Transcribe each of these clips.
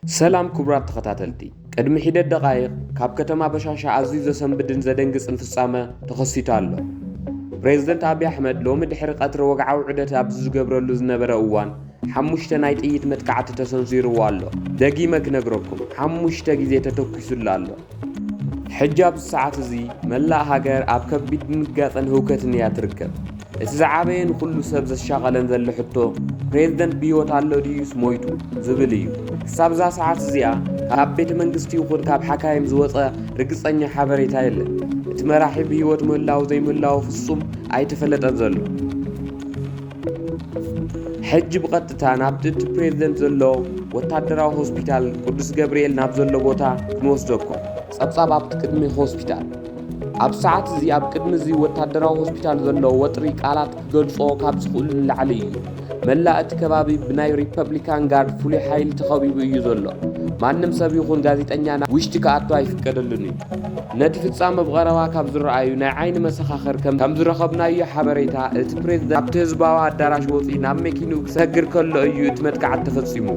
سلام كبرات تخطاتلتي قدم حيدة دقائق كاب كتما بشاشة عزيزة سنبدن زدنقص انفصامة تخصيتالو بريزيدنت أبي أحمد لو مدحر قطر وقع وعدة أبزز قبرلو زنبرا أوان حموشتا نايت إيت متقعة تسنزير والو دقيمك نقربكم حموشتا جزي تتوكسو لالو حجاب الساعات زي ملا هاجر أب كبيت نقاطن هوكتني أتركب إتزعابين كل سبز الشغلن ذا اللي حطو بريزيدنت بيوت على ديوس مويتو زبليو سبزا ساعات زيا كاب بيت منقستي وخد كاب حكايم زوطة رقصني حبري تايل اتمراحي بيوت ملاو زي ملاو في الصم أي تفلت أنزلو حج بقطتا نابدت بريزيدنت زلو وتادراو هوسبيتال قدس جبريل نابزلو بوتا موسدوكو صبصاب أبتقدمي هوسبيتال أب ساعات زي أب قدم زي وتادراو هوسبيتال زلو وطريق آلات قدسو كابس خول العلي ملاءت كبابي بناي ريبابليكان غارد فولي حايل تخبيب يزلو ማንም ሰብ ይኹን ጋዜጠኛና ውሽጢ ከኣቱ አይፍቀደሉኒ ነቲ ፍጻመ ብቀረባ ካብ ዝረኣዩ ናይ ዓይኒ መሰኻኸር ከም ዝረኸብናዮ ሓበሬታ እቲ ፕሬዝዳንት ኣብቲ ህዝባዊ ኣዳራሽ ወፂ ናብ መኪኑ ክሰግር ከሎ እዩ እቲ መጥቃዕቲ ተፈጺሙ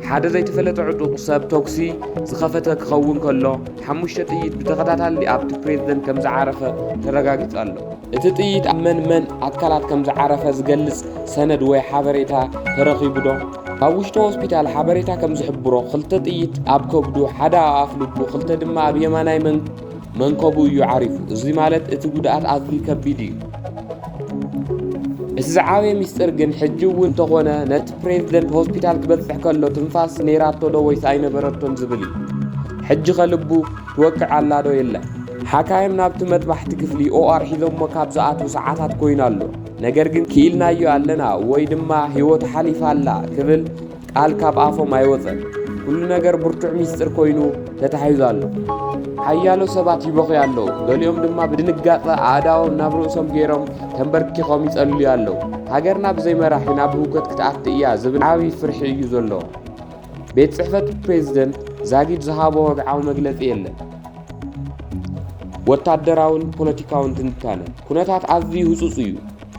ሓደ ዘይተፈለጠ ዕጡቕ ሰብ ቶክሲ ዝኸፈተ ክኸውን ከሎ ሓሙሽተ ጥይት ብተኸታታሊ ኣብቲ ፕሬዝዳንት ከም ዝዓረፈ ተረጋጊጹ ኣሎ እቲ ጥይት ኣብ መን ኣካላት ከም ዝዓረፈ ዝገልጽ ሰነድ ወይ ሓበሬታ ተረኺቡ ዶ باوشتو هوسبيتال حبريتا كم زحبرو خلطة طيت أب كبدو حدا أفلبو خلطة دما أب يماناي من كبو يعرفو زي مالت اتقودات عذبي كبيدي إسزعاوي مسترقن حجوون تغونا نت بريزيدنت هوسبيتال كبتفح كله تنفاس نيراتو دو ويساين براتون زبلي حج خلبو توقع على دو يلا حكايم نابتو مدبحت كفلي او ارحيذو مكابزات وساعاتات كوينالو ነገር ግን ኪልናዩ አለና ወይ ድማ ህይወት ሐሊፍ አላ ክብል ቃል ካብ አፎም አይወፀን ሁሉ ነገር ብርቱዕ ሚስጥር ኮይኑ ተታሂዟል ሓያሎ ሰባት ይበኹ ያለው ገሊኦም ድማ ብድንጋጸ አዳው ናብ ርእሶም ገይሮም ተንበርኪኾም ይጸልዩ ያለው ሃገርና ብዘይ መራሒና ብሁከት ክትኣት እያ ዝብል ዓቢ ፍርሒ እዩ ዘሎ ቤት ጽሕፈት ፕሬዝዳንት ዛጊድ ዝሃቦ ወግዓዊ መግለጺ የለን ወታደራውን ፖለቲካውን ትንታነ ኩነታት ኣዝዩ ህጹጽ እዩ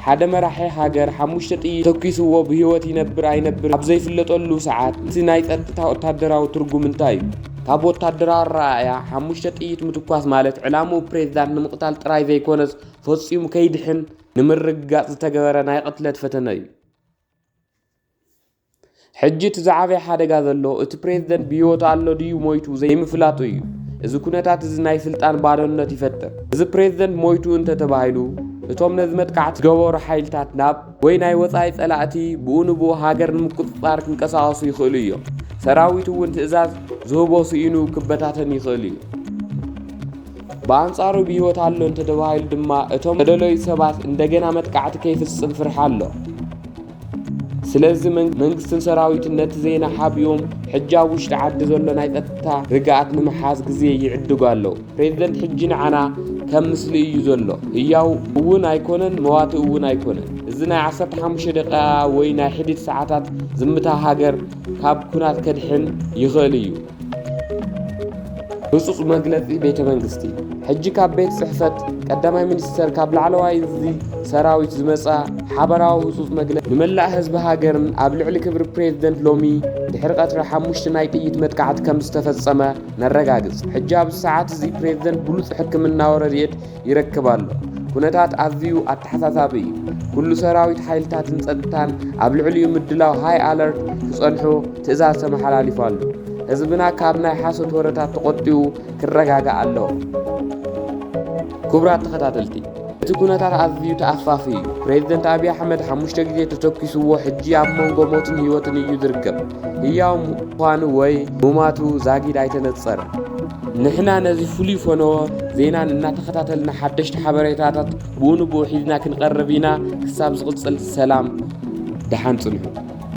ሓደ መራሒ ሃገር ሓሙሽተ ጥይት ተኪስዎ ብህይወት ይነብር አይነብር ኣብ ዘይፍለጠሉ ሰዓት እቲ ናይ ጸጥታ ወታደራዊ ትርጉም እንታይ እዩ ካብ ወታደራዊ ራእያ ሓሙሽተ ጥይት ምትኳስ ማለት ዕላማው ፕሬዝዳንት ንምቕታል ጥራይ ዘይኮነስ ፈጺሙ ከይድሕን ንምርጋጽ ዝተገበረ ናይ ቅትለት ፈተነ እዩ ሕጂ ትዛዕበየ ሓደጋ ዘሎ እቲ ፕሬዝዳንት ብህይወት ኣሎ ድዩ ሞይቱ ዘይምፍላጡ እዩ እዚ ኩነታት እዚ ናይ ስልጣን ባዶነት ይፈጥር እዚ ፕሬዝዳንት ሞይቱ እንተተባሂሉ እቶም ነዚ መጥቃዕቲ ገበሩ ሓይልታት ናብ ወይ ናይ ወጻኢ ጸላእቲ ብኡንቡ ሃገር ንምቁጽጻር ክንቀሳቐሱ ይኽእሉ እዮም ሰራዊቱ እውን ትእዛዝ ዝህቦ ስኢኑ ክበታተን ይኽእል እዩ በአንጻሩ ብህይወት ኣሎ እንተተባሂሉ ድማ እቶም ተደለዩ ሰባት እንደገና መጥቃዕቲ ከይፍጽም ፍርሕ ኣሎ ስለዚህ መንግስትን ሰራዊትን ነቲ ዜና ሓቢዮም ሕጃብ ውሽጢ ዓዲ ዘሎ ናይ ጸጥታ ርግኣት ንምሓዝ ግዜ ይዕድጉ ኣለዉ ፕሬዝዳንት ሕጂ ንዓና ከም ምስሊ እዩ ዘሎ ህያው እውን ኣይኮነን መዋቲ እውን ኣይኮነን እዚ ናይ 15 ደቂቃ ወይ ናይ 1 ሰዓታት ዝምታ ሃገር ካብ ኩናት ከድሕን ይኽእል እዩ ህጹጽ መግለጺ ቤተ መንግስቲ ሕጂ ካብ ቤት ጽሕፈት ቀዳማይ ሚኒስተር ካብ ላዕለዋይ እዚ ሰራዊት ዝመጻ ሓበራዊ ህጹጽ መግለጺ ንመላእ ህዝቢ ሃገርን ኣብ ልዕሊ ክብሪ ፕሬዝዳንት ሎሚ ድሕሪ ቀትሪ 5 ናይ ጥይት መጥቃዕቲ ከም ዝተፈጸመ ነረጋግጽ ሕጂ ኣብ ሰዓት እዚ ፕሬዝዳንት ብሉጽ ሕክምናዊ ረድኤት ይረክብ ኣሎ ኩነታት ኣዝዩ ኣተሓሳሳቢ እዩ ኩሉ ሰራዊት ሓይልታትን ጸጥታን ኣብ ልዕሊኡ ምድላው ሃይ ኣለርት ክጸንሑ ትእዛዝ ተመሓላሊፉ ኣሎ ህዝብና ካብ ናይ ሓሶት ወረታት ተቆጢቡ ክረጋጋ ኣለዎ ክቡራት ተኸታተልቲ እቲ ኩነታት ኣዝዩ ተኣፋፊ እዩ ፕሬዝዳንት አብይ ኣሕመድ 5 ግዜ ተተኪስዎ ሕጂ ኣብ መንጎ ሞትን ህይወትን እዩ ዝርከብ ህያው ምዃኑ ወይ ሙማቱ ዛጊድ ኣይተነጸረ ንሕና ነዚ ፍሉይ ፈነወ ዜናን እናተኸታተልና ሓደሽቲ ሓበሬታታት ብኡንብኡ ሒዝና ክንቐርብ ኢና ክሳብ ዝቕጽል ሰላም ደሓን ጽንሑ